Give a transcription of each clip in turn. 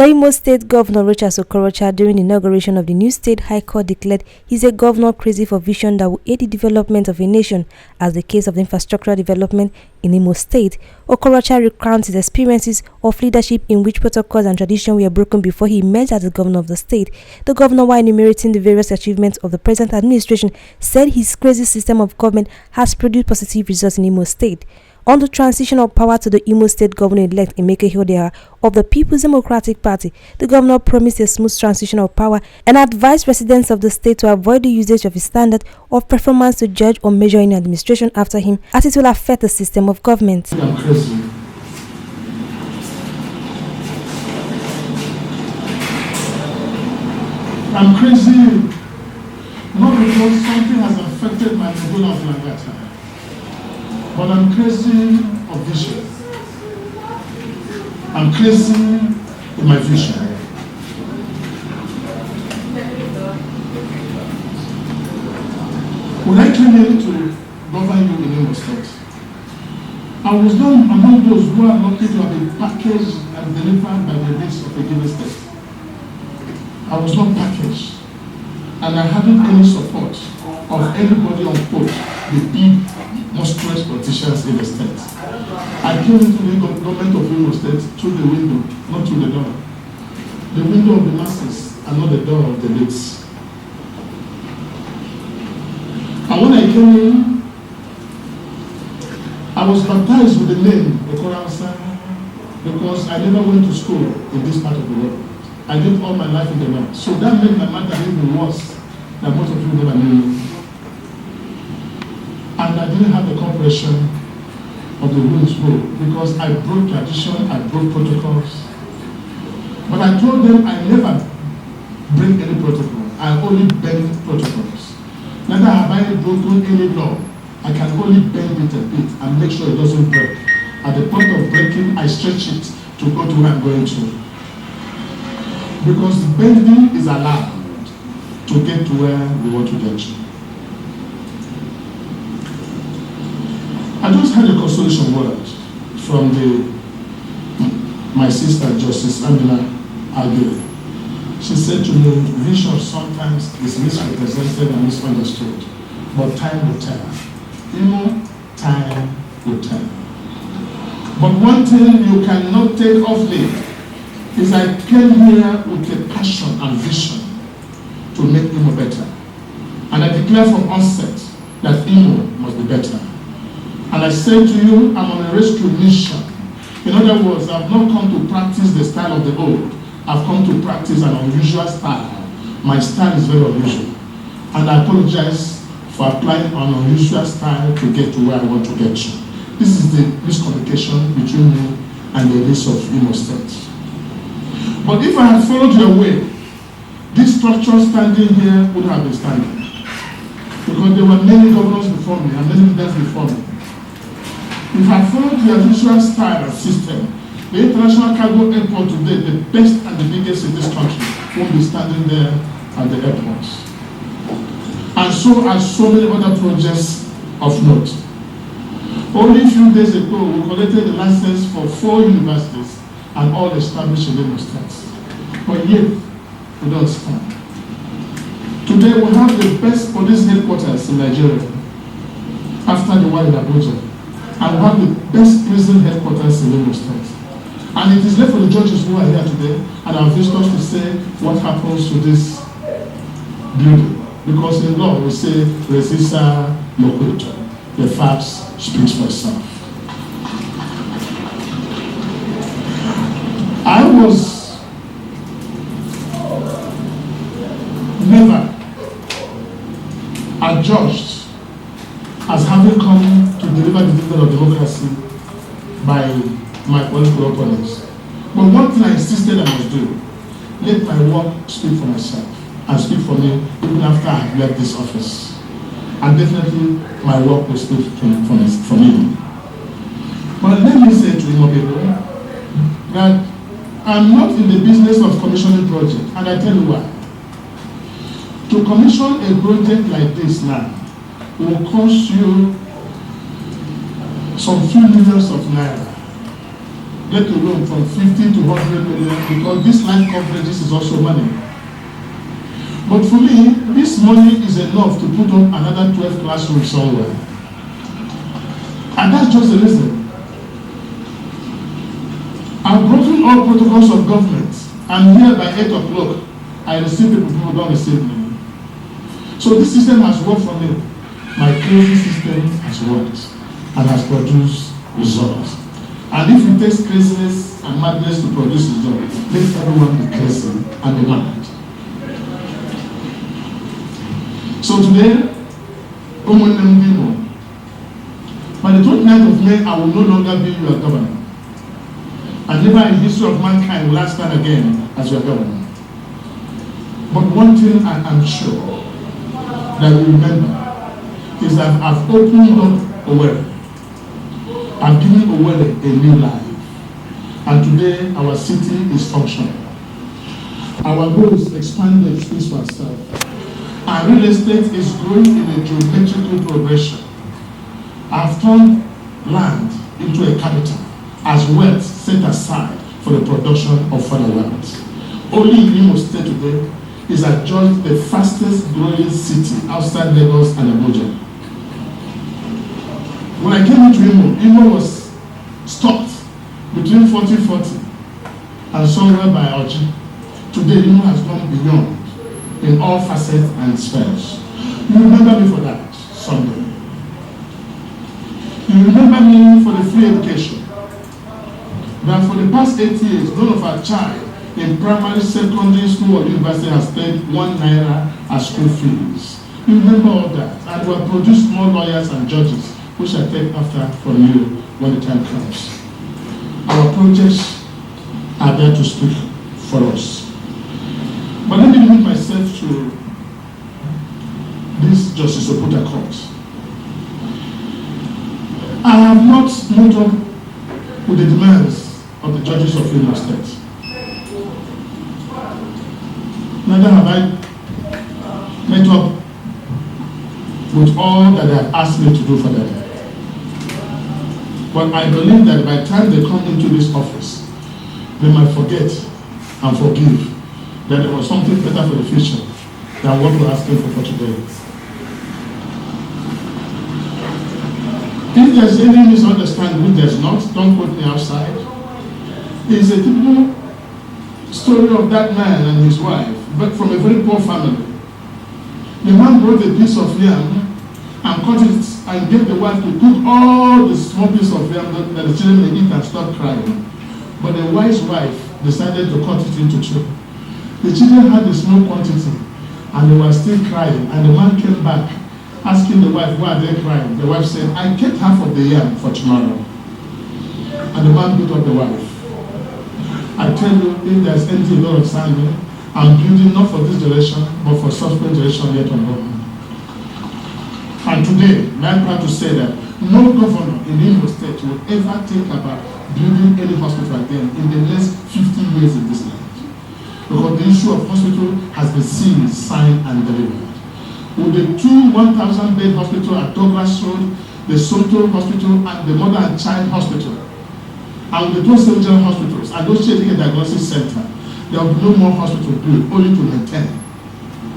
The Imo State Governor Rochas Okorocha, during the inauguration of the new State High Court, declared he's a governor crazy for vision that will aid the development of a nation. As the case of the infrastructural development in Imo State, Okorocha recounts his experiences of leadership in which protocols and tradition were broken before he emerged as the governor of the state. The governor, while enumerating the various achievements of the present administration, said his crazy system of government has produced positive results in Imo State. On the transition of power to the Imo State Governor-elect Emeka Ihedioha of the People's Democratic Party, the governor promised a smooth transition of power and advised residents of the state to avoid the usage of his standard of performance to judge or measure any administration after him, as it will affect the system of government. I'm crazy. I'm crazy not because something has affected my Ebola of Langata. But I'm crazy of vision. I'm crazy with my vision. When I came in to govern you in Imo State, I was not among those who are lucky to have been packaged and delivered by the needs of a given state. I was not packaged, and I hadn't any support of anybody on board the big monstrous politicians in the state. I came into the government of Imo State through the window, not through the door. The window of the masses and not the door of the elites. And when I came in, I was baptized with the name Okoramsa because I never went to school in this part of the world. I lived all my life in the north. So that made my matter even worse than most of you never knew. And I didn't have the cooperation of the rules book because I broke tradition, I broke protocols. But I told them I never break any protocol. I only bend protocols. Neither have I broken any law. I can only bend it a bit and make sure it doesn't break. At the point of breaking, I stretch it to go to where I'm going to. Because bending is allowed to get to where we want to get to. I just had a consolation word from my sister, Justice Amina Agile. She said to me, vision sometimes is misrepresented and misunderstood, but time will tell. Time will tell. But one thing you cannot take off me is I came here with a passion and vision to make Imo better. And I declare from onset that Imo must be better. And I say to you, I'm on a rescue mission. In other words, I've not come to practice the style of the old. I've come to practice an unusual style. My style is very unusual. And I apologize for applying an unusual style to get to where I want to get to. This is the miscommunication between me and the elites of Imo State. But if I had followed your way, this structure standing here would have been standing. Because there were many governors before me and many leaders before me. If I followed the usual style and system, the international cargo airport today, the best and the biggest in this country, won't be standing there at the airports. And so are so many other projects of note. Only a few days ago, we collected the license for 4 universities and all established in Imo State. But yet, we don't stand. Today, we have the best police headquarters in Nigeria, after the one in Abuja. And we have the best prison headquarters in Imo State. And it is left for the judges who are here today and our visitors to say what happens to this building. Because in law we say resisa loquitur. The facts speaks for itself. I was never adjudged as having come to deliver the vision of democracy by my political opponents. But one thing I insisted I must do, let my work speak for myself and speak for me even after I have left this office. And definitely my work will speak for me. But let me say to Imo people that I'm not in the business of commissioning projects, and I tell you why. To commission a project like this now will cost you some few millions of naira. get a loan from 50 to 100 million because this line coverages is also money. But for me, this money is enough to put up another 12 classrooms somewhere. And that's just the reason. I've broken all protocols of government, and here by 8 o'clock, I receive people don't receive me. So this system has worked for me. My crazy system has worked and has produced results. And if it takes craziness and madness to produce results, let everyone be crazy and be mad. So today, by the 29th of May, I will no longer be your governor. And never in the history of mankind will I stand again as your governor. But one thing I am sure that you remember is that I've opened up Owerri. I've given Owerri a new life. And today, our city is functional. Our roads expanded space for ourselves. Our real estate is growing in a geometrical progression. I've turned land into a capital as wealth set aside for the production of further wealth. Only in Imo State today is adjudged the fastest growing city outside Lagos and Abuja. When I came into Imo was stopped between 40 and somewhere by Oji. Today, Imo has gone beyond in all facets and spheres. You remember me for that Sunday. You remember me for the free education. That for the past 8 years, none of our child in primary, secondary school or university has paid 1 naira as school fees. You remember all that. And we have produced more lawyers and judges who shall take after from you when the time comes. Our projects are there to speak for us. But let me limit myself to this Justice Oputa court. I have not met up with the demands of the judges of Imo State. Neither have I met up with all that they have asked me to do for them. But I believe that by the time they come into this office, they might forget and forgive that there was something better for the future than what we're asking for today. If there's any misunderstanding, which there's not, don't put me outside. It's a typical story of that man and his wife, but from a very poor family. The man brought a piece of yam and cut it and gave the wife to cook all the small piece of yam that the children may eat and stop crying. But the wise wife decided to cut it into two. The children had a small quantity and they were still crying, and the man came back asking the wife, why are they crying? The wife said, I kept half of the yam for tomorrow. And the man beat up the wife. I tell you, if there's anything God of standing, I'm building not for this generation, but for subsequent generation yet unborn. And today, I'm proud to say that no governor in Imo State will ever think about building any hospital again in the next 50 years in this land. Because the issue of hospital has been sealed, signed, and delivered. With the two 1,000-bed hospital at Douglas Road, the Soto Hospital, and the Mother and Child Hospital, and with the two regional hospitals, and those Children Diagnosis Center, there will be no more hospital built, only to maintain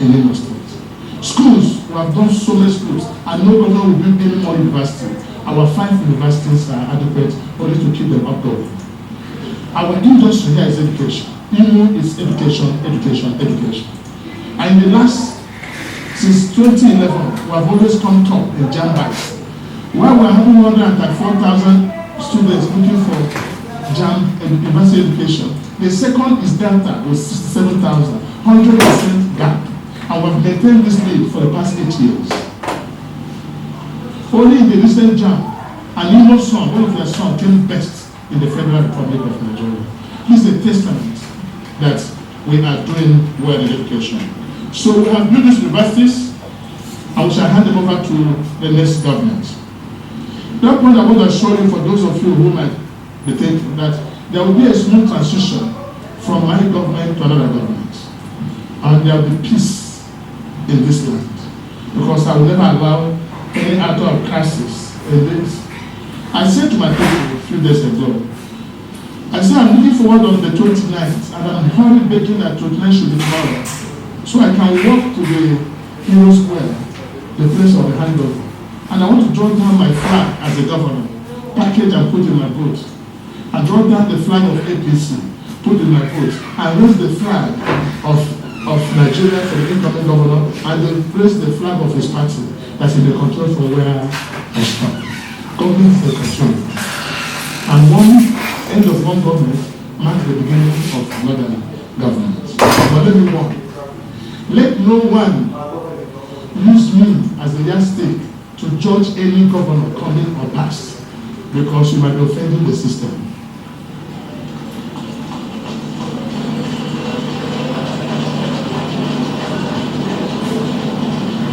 in Imo State. Schools, we have done so many schools, and no government will build any more university. Our 5 universities are adequate only to keep them upgoing. Our industry here is education. Imo is education, education, education. And in the last, since 2011, we have always come top in JAMBITE. While we are having 134,000 students looking for JAM university education, the second is Delta with 67,000, 100% gap. And we have maintained this lead for the past 8 years. Only in the recent JAM, an Imo son, one of their sons, came best in the Federal Republic of Nigeria. This is a testament that we are doing well in education. So we have built these universities, and we shall hand them over to the next government. That point I want to assure you, for those of you who might be thinking, that there will be a smooth transition from my government to another government. And there will be peace in this land. Because I will never allow any act of crisis in this. I said to my people a few days ago I said I'm looking forward on the 29th, and I'm hurried begging that 29th should be tomorrow, so I can walk to the Hero Square, the place of the handover. And I want to draw down my flag as a governor, package and put in my boat. I draw down the flag of APC, put in my boat, and raise the flag of Nigeria for the incoming governor, and then raise the flag of his party that's in the control from where I stop. Government is the control. And end of one government marks the beginning of another government. But let me warn. Let no one use me as a yardstick to judge any governor coming or past, because you might be offending the system.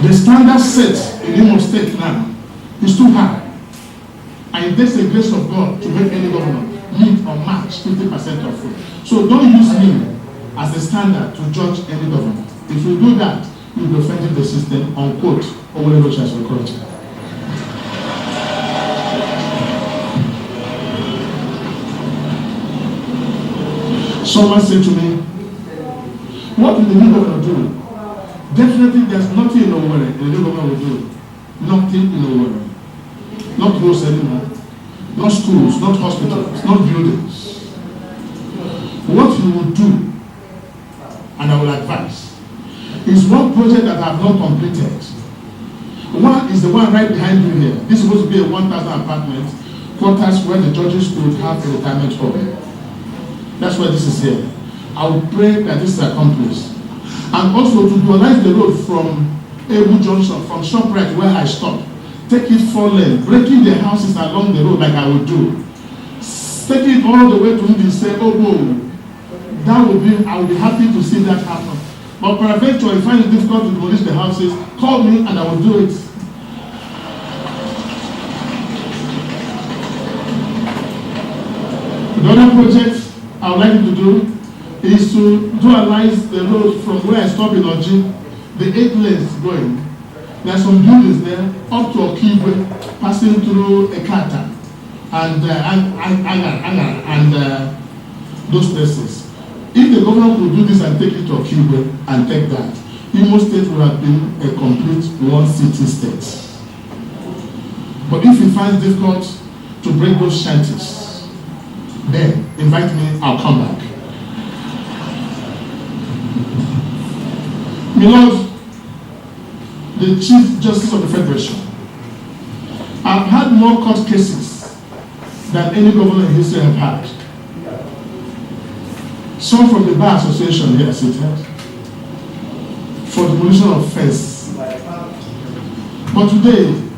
The standard set in Imo State now is too high. And it takes the grace of God to make any governor meet or match 50% of vote. So don't use me as a standard to judge any governor. If you do that, you'll be offending the system, unquote, or whatever chance we call it. Someone said to me, what will the new governor do? Definitely there's nothing in Owerri the new governor will do. Nothing in Owerri. Not roads anymore, not schools, not hospitals, not buildings. What you will do, and I will advise, is one project that I have not completed. One is the one right behind you here. This is supposed to be a 1,000 apartment quarters where the judges could have a retirement home. That's why this is here. I will pray that this is accomplished. And also to dualize the road from Ebu Junction, from ShopRite where I stop. Take it 4 lane, breaking the houses along the road like I would do. Take it all the way to me say, oh, that would be, I would be happy to see that happen. But peradventure, if I find it difficult to demolish the houses, call me and I will do it. The other project I would like you to do is to dualize the road from where I stop in Oji, the 8 lanes going. There are some buildings there up to Okigwe, passing through Ekata and Agar and those places. If the governor could do this and take it to Okigwe and take that, Imo State would have been a complete one-city state. But if he finds difficult to break those shanties, then invite me, I'll come back. Beloved, the Chief Justice of the Federation, I've had more court cases than any governor in history have had. Some from the Bar Association here seated for demolition of fence. But today,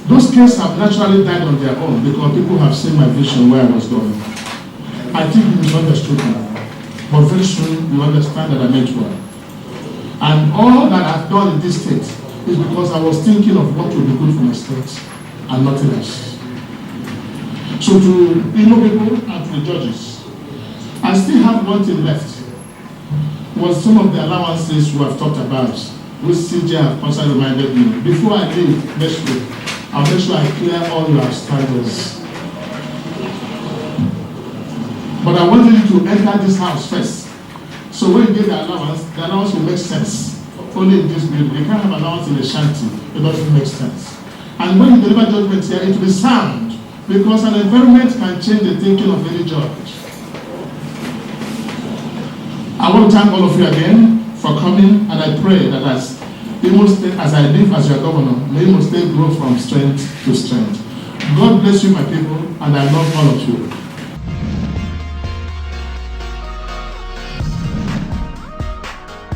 those cases have naturally died on their own because people have seen my vision where I was going. I think you misunderstood me, but very soon you understand that I meant well. And all that I've done in this state is because I was thinking of what would be good for my state and nothing else. So to Imo people and to the judges, I still have one thing left. Was some of the allowances we have talked about, which CJ have constantly reminded me. Before I leave next week, I'll make sure I clear all your outstandings. But I want you to enter this house first. So when you get the allowance will make sense. Only in this building. You can't have allowance in a shanty. It doesn't make sense. And when you deliver judgment here, it will be sound. Because an environment can change the thinking of any judge. I want to thank all of you again for coming, and I pray that as Imo State, as I live as your governor, may Imo State grow from strength to strength. God bless you, my people, and I love all of you.